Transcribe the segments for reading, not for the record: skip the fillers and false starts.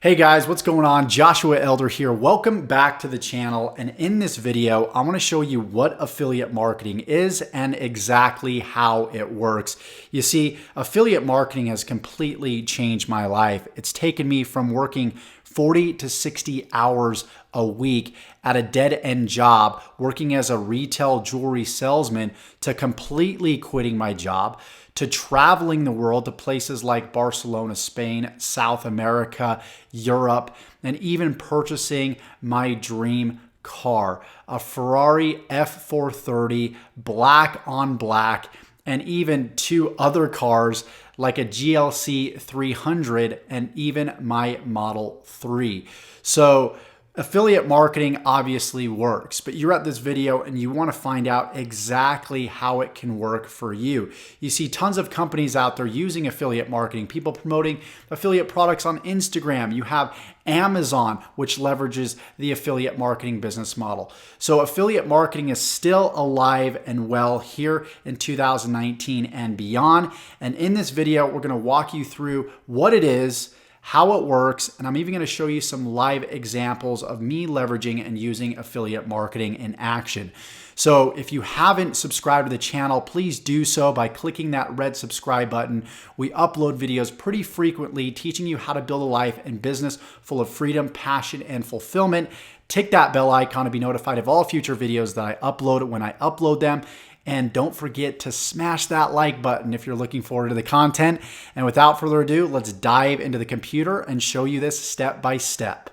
Hey guys, what's going on? Joshua Elder here. Welcome back to the channel. And in this video, I want to show you what affiliate marketing is and exactly how it works. You see, affiliate marketing has completely changed my life. It's taken me from working 40 to 60 hours a week at a dead-end job working as a retail jewelry salesman to completely quitting my job, to traveling the world to places like Barcelona, Spain, South America, Europe, and even purchasing my dream car, a Ferrari F430, black on black, and even two other cars like a GLC 300 and even my Model 3. So affiliate marketing obviously works, but you're at this video and you want to find out exactly how it can work for you. You see tons of companies out there using affiliate marketing, people promoting affiliate products on Instagram. You have Amazon, which leverages the affiliate marketing business model. So affiliate marketing is still alive and well here in 2019 and beyond. And in this video, we're going to walk you through what it is, how it works, and I'm even going to show you some live examples of me leveraging and using affiliate marketing in action. So if you haven't subscribed to the channel, please do so by clicking that red subscribe button. We upload videos pretty frequently teaching you how to build a life and business full of freedom, passion, and fulfillment. Tick that bell icon to be notified of all future videos that I upload when I upload them. And don't forget to smash that like button if you're looking forward to the content. And without further ado, let's dive into the computer and show you this step by step.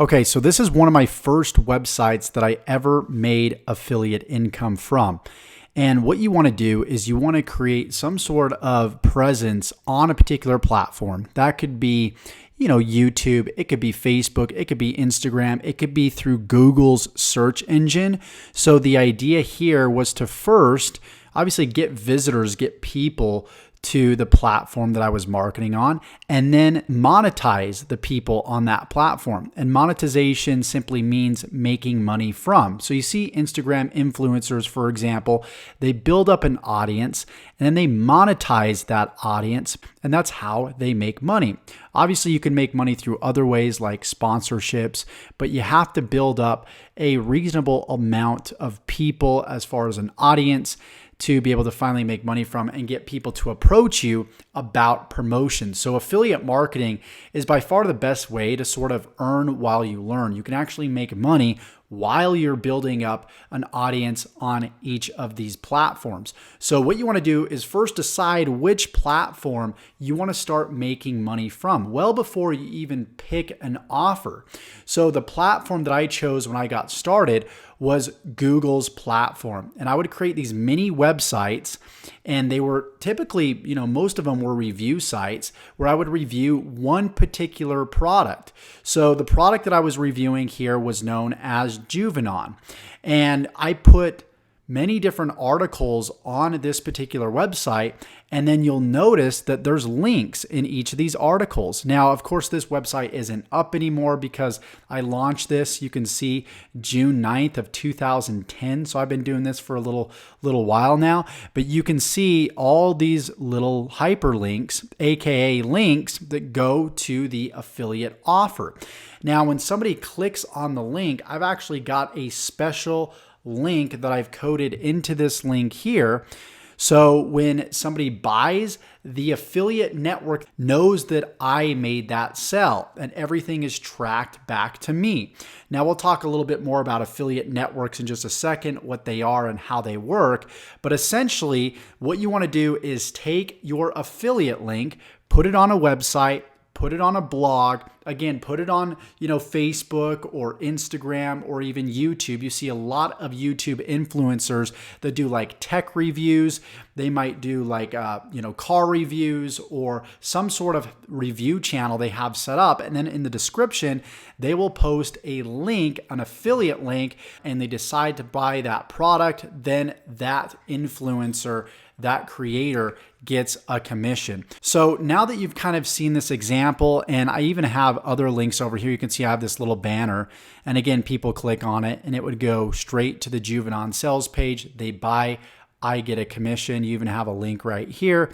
Okay, so this is one of my first websites that I ever made affiliate income from. And what you want to do is you want to create some sort of presence on a particular platform. That could be YouTube, it could be Facebook, it could be Instagram, it could be through Google's search engine. So the idea here was to first, obviously, get visitors, get people to the platform that I was marketing on, and then monetize the people on that platform. And monetization simply means making money from. So you see Instagram influencers, for example, they build up an audience and then they monetize that audience, and that's how they make money. Obviously, you can make money through other ways like sponsorships, but you have to build up a reasonable amount of people as far as an audience to be able to finally make money from and get people to approach you about promotions. So affiliate marketing is by far the best way to sort of earn while you learn. You can actually make money while you're building up an audience on each of these platforms. So what you want to do is first decide which platform you want to start making money from well before you even pick an offer. So the platform that I chose when I got started was Google's platform. And I would create these mini websites, and they were typically, most of them were review sites where I would review one particular product. So the product that I was reviewing here was known as Juvenon. And I put many different articles on this particular website, and then you'll notice that there's links in each of these articles. Now, of course, this website isn't up anymore because I launched this, you can see, June 9th of 2010. So I've been doing this for a little while now, but you can see all these little hyperlinks, aka links that go to the affiliate offer. Now, when somebody clicks on the link, I've actually got a special link that I've coded into this link here. So when somebody buys, the affiliate network knows that I made that sell, and everything is tracked back to me. Now, we'll talk a little bit more about affiliate networks in just a second, what they are and how they work. But essentially, what you want to do is take your affiliate link, put it on a website, put it on a blog, again, put it on, Facebook or Instagram or even YouTube. You see a lot of YouTube influencers that do like tech reviews. They might do like, car reviews or some sort of review channel they have set up. And then in the description, they will post a link, an affiliate link, and they decide to buy that product. Then that influencer, that creator gets a commission. So now that you've kind of seen this example, and I even have other links over here, you can see I have this little banner, and again, people click on it and it would go straight to the Juvenon sales page. They buy, I get a commission. You even have a link right here.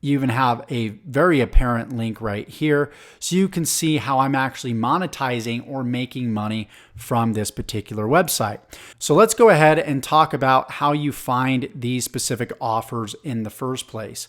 You even have a very apparent link right here, so you can see how I'm actually monetizing or making money from this particular website. So let's go ahead and talk about how you find these specific offers in the first place.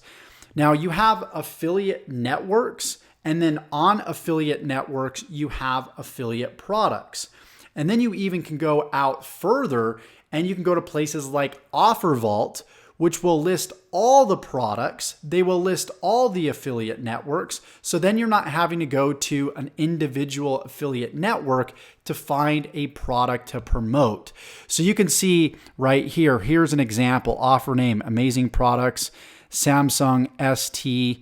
Now, you have affiliate networks, and then on affiliate networks, you have affiliate products. And then you even can go out further and you can go to places like Offer Vault, which will list all the products. They will list all the affiliate networks. So then you're not having to go to an individual affiliate network to find a product to promote. So you can see right here, here's an example, offer name, amazing products, Samsung S10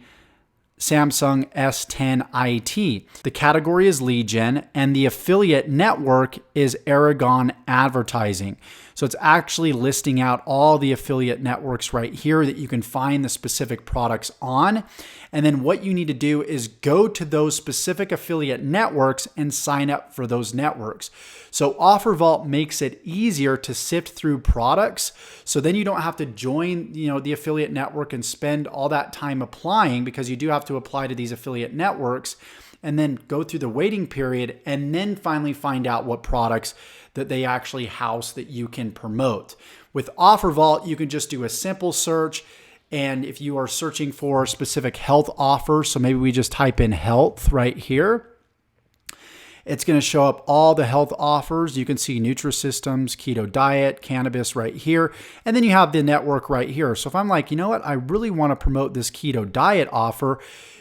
IT. The category is lead gen, and the affiliate network is Aragon Advertising. So it's actually listing out all the affiliate networks right here that you can find the specific products on. And then what you need to do is go to those specific affiliate networks and sign up for those networks. So Offer Vault makes it easier to sift through products. So then you don't have to join, the affiliate network and spend all that time applying, because you do have to apply to these affiliate networks and then go through the waiting period and then finally find out what products that they actually house that you can promote. With Offer Vault, you can just do a simple search. And if you are searching for specific health offers, so maybe we just type in health right here, it's going to show up all the health offers. You can see Nutrisystems, keto diet, cannabis right here. And then you have the network right here. So if I'm like, you know what, I really want to promote this keto diet offer,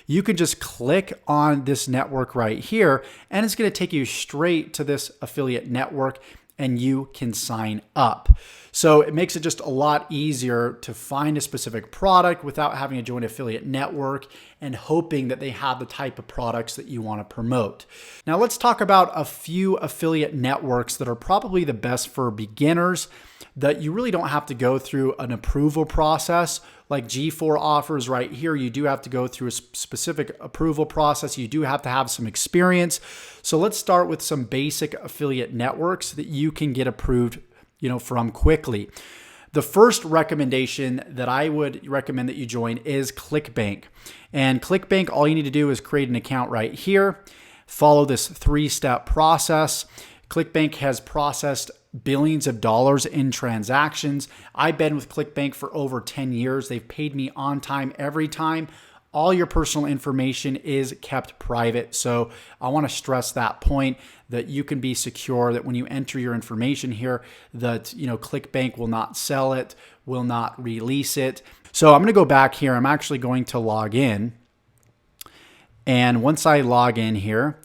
you can just click on this network right here, and it's going to take you straight to this affiliate network, and you can sign up. So it makes it just a lot easier to find a specific product without having to join an affiliate network and hoping that they have the type of products that you want to promote. Now let's talk about a few affiliate networks that are probably the best for beginners, that you really don't have to go through an approval process. Like G4 offers right here, you do have to go through a specific approval process. You do have to have some experience. So let's start with some basic affiliate networks that you can get approved, from quickly. The first recommendation that I would recommend that you join is Clickbank. And Clickbank, all you need to do is create an account right here, follow this 3-step process. Clickbank has processed billions of dollars in transactions. I've been with Clickbank for over 10 years. They've paid me on time every time. All your personal information is kept private. So I want to stress that point, that you can be secure, that when you enter your information here, that Clickbank will not sell it, will not release it. So I'm going to go back here. I'm actually going to log in. And once I log in here,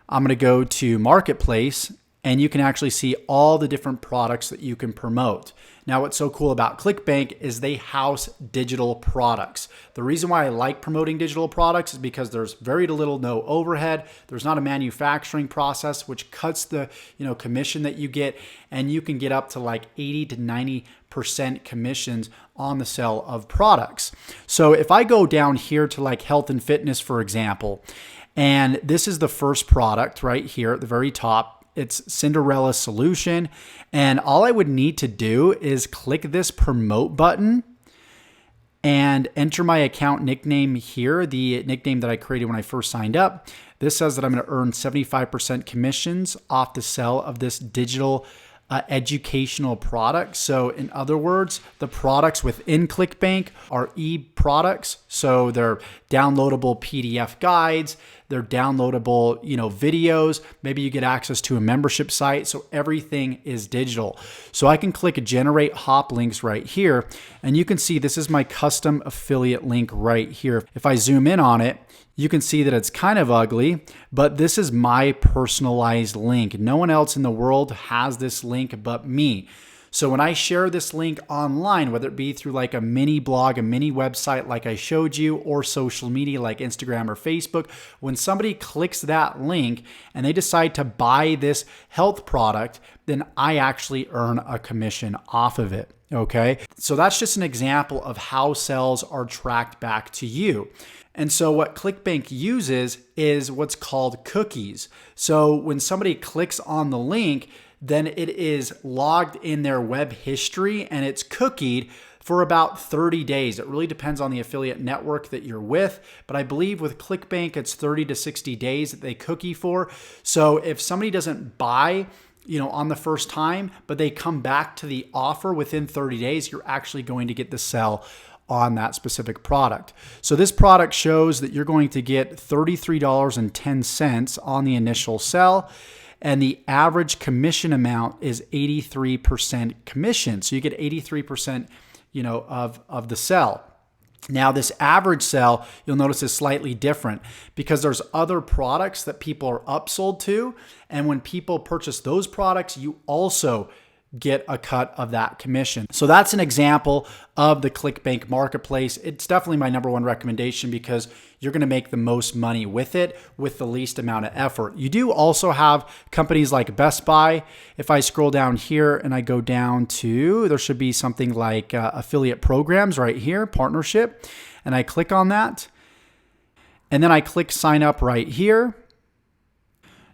I'm going to go to Marketplace, and you can actually see all the different products that you can promote. Now, what's so cool about Clickbank is they house digital products. The reason why I like promoting digital products is because there's very little, no overhead. There's not a manufacturing process, which cuts the commission that you get, and you can get up to like 80 to 90% commissions on the sale of products. So if I go down here to like health and fitness, for example, and this is the first product right here at the very top. It's Cinderella Solution. And all I would need to do is click this promote button and enter my account nickname here, the nickname that I created when I first signed up. This says that I'm going to earn 75% commissions off the sale of this digital educational product. So in other words, the products within Clickbank are e-products. So they're downloadable PDF guides, they're downloadable, videos. Maybe you get access to a membership site. So everything is digital. So I can click generate hop links right here, and you can see this is my custom affiliate link right here. If I zoom in on it, you can see that it's kind of ugly, but this is my personalized link. No one else in the world has this link but me. So when I share this link online, whether it be through like a mini blog, a mini website like I showed you, or social media like Instagram or Facebook, when somebody clicks that link and they decide to buy this health product, then I actually earn a commission off of it. Okay, so that's just an example of how sales are tracked back to you. And so what Clickbank uses is what's called cookies. So when somebody clicks on the link, then it is logged in their web history and it's cookied for about 30 days. It really depends on the affiliate network that you're with, but I believe with Clickbank, it's 30 to 60 days that they cookie for. So if somebody doesn't buy, on the first time, but they come back to the offer within 30 days, you're actually going to get the sell on that specific product. So this product shows that you're going to get $33.10 on the initial sell, and the average commission amount is 83% commission. So you get 83%, of the sell. Now, this average sell, you'll notice, is slightly different because there's other products that people are upsold to. And when people purchase those products, you also get a cut of that commission. So that's an example of the Clickbank marketplace. It's definitely my number one recommendation because you're going to make the most money with it with the least amount of effort. You do also have companies like Best Buy. If I scroll down here and I go down to, there should be something like affiliate programs right here, partnership, and I click on that. And then I click sign up right here.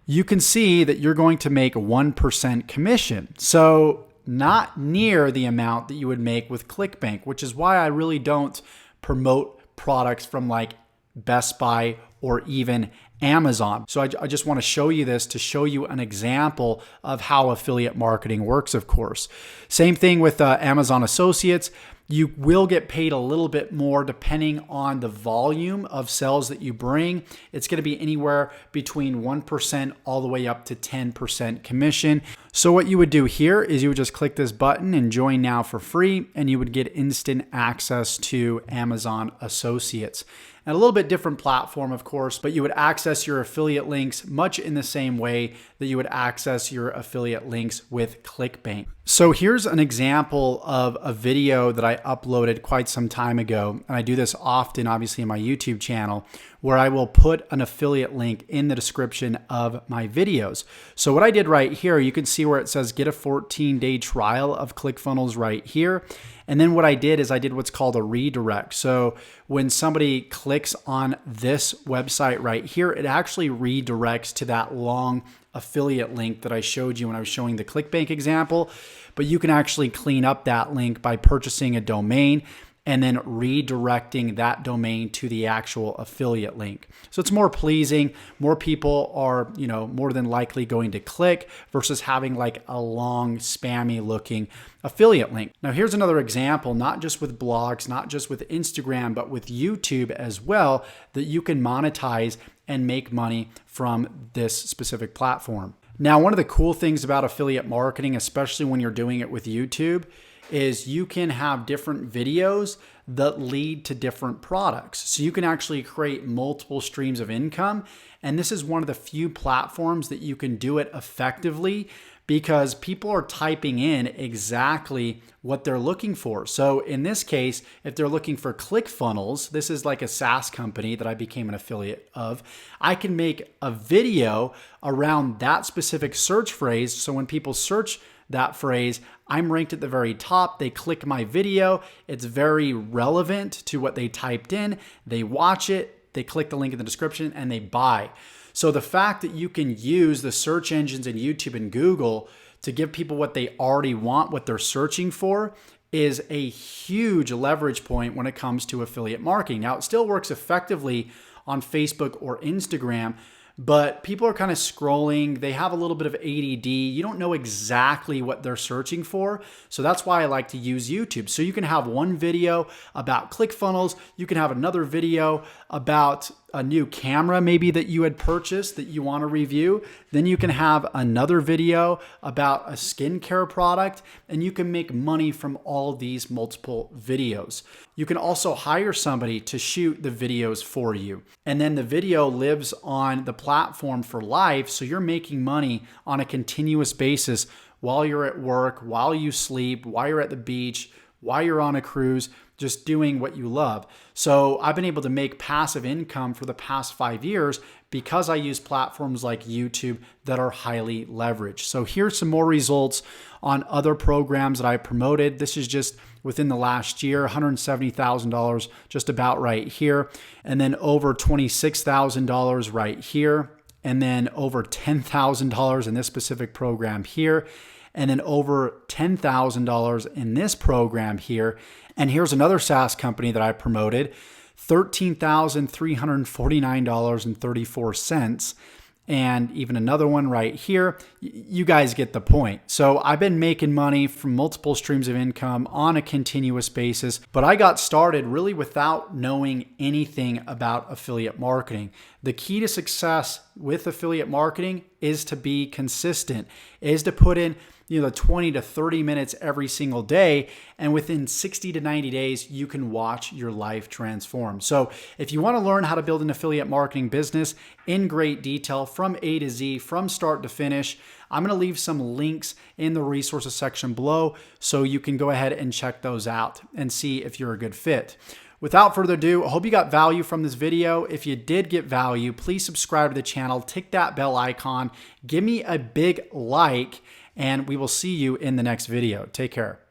You can see that you're going to make 1% commission. So not near the amount that you would make with Clickbank, which is why I really don't promote products from like Best Buy or even Amazon. So I just want to show you this to show you an example of how affiliate marketing works, of course. Same thing with Amazon Associates. You will get paid a little bit more depending on the volume of sales that you bring. It's going to be anywhere between 1% all the way up to 10% commission. So what you would do here is you would just click this button and join now for free, and you would get instant access to Amazon Associates. And a little bit different platform, of course, but you would access your affiliate links much in the same way that you would access your affiliate links with Clickbank. So here's an example of a video that I uploaded quite some time ago. And I do this often, obviously, in my YouTube channel, where I will put an affiliate link in the description of my videos. So what I did right here, you can see where it says get a 14-day trial of ClickFunnels right here. And then what I did is I did what's called a redirect. So when somebody clicks on this website right here, it actually redirects to that long affiliate link that I showed you when I was showing the Clickbank example. But you can actually clean up that link by purchasing a domain and then redirecting that domain to the actual affiliate link. So it's more pleasing. More people are, more than likely going to click versus having like a long spammy looking affiliate link. Now here's another example, not just with blogs, not just with Instagram, but with YouTube as well, that you can monetize and make money from this specific platform. Now, one of the cool things about affiliate marketing, especially when you're doing it with YouTube, is you can have different videos that lead to different products. So you can actually create multiple streams of income. And this is one of the few platforms that you can do it effectively because people are typing in exactly what they're looking for. So in this case, if they're looking for ClickFunnels, this is like a SaaS company that I became an affiliate of. I can make a video around that specific search phrase. So when people search that phrase, I'm ranked at the very top. They click my video. It's very relevant to what they typed in. They watch it, they click the link in the description, and they buy. So the fact that you can use the search engines in YouTube and Google to give people what they already want, what they're searching for, is a huge leverage point when it comes to affiliate marketing. Now, it still works effectively on Facebook or Instagram, but people are kind of scrolling. They have a little bit of ADD. You don't know exactly what they're searching for. So that's why I like to use YouTube. So you can have one video about ClickFunnels. You can have another video about a new camera maybe that you had purchased that you want to review. Then you can have another video about a skincare product, and you can make money from all these multiple videos. You can also hire somebody to shoot the videos for you. And then the video lives on the platform for life. So you're making money on a continuous basis while you're at work, while you sleep, while you're at the beach, while you're on a cruise, just doing what you love. So I've been able to make passive income for the past 5 years because I use platforms like YouTube that are highly leveraged. So here's some more results on other programs that I promoted. This is just within the last year, $170,000 just about right here. And then over $26,000 right here. And then over $10,000 in this specific program here. And then over $10,000 in this program here. And here's another SaaS company that I promoted, $13,349.34. And even another one right here. You guys get the point. So I've been making money from multiple streams of income on a continuous basis, but I got started really without knowing anything about affiliate marketing. The key to success with affiliate marketing is to be consistent, is to put in 20 to 30 minutes every single day. And within 60 to 90 days, you can watch your life transform. So if you want to learn how to build an affiliate marketing business in great detail from A to Z, from start to finish, I'm going to leave some links in the resources section below so you can go ahead and check those out and see if you're a good fit. Without further ado, I hope you got value from this video. If you did get value, please subscribe to the channel, tick that bell icon, give me a big like, and we will see you in the next video. Take care.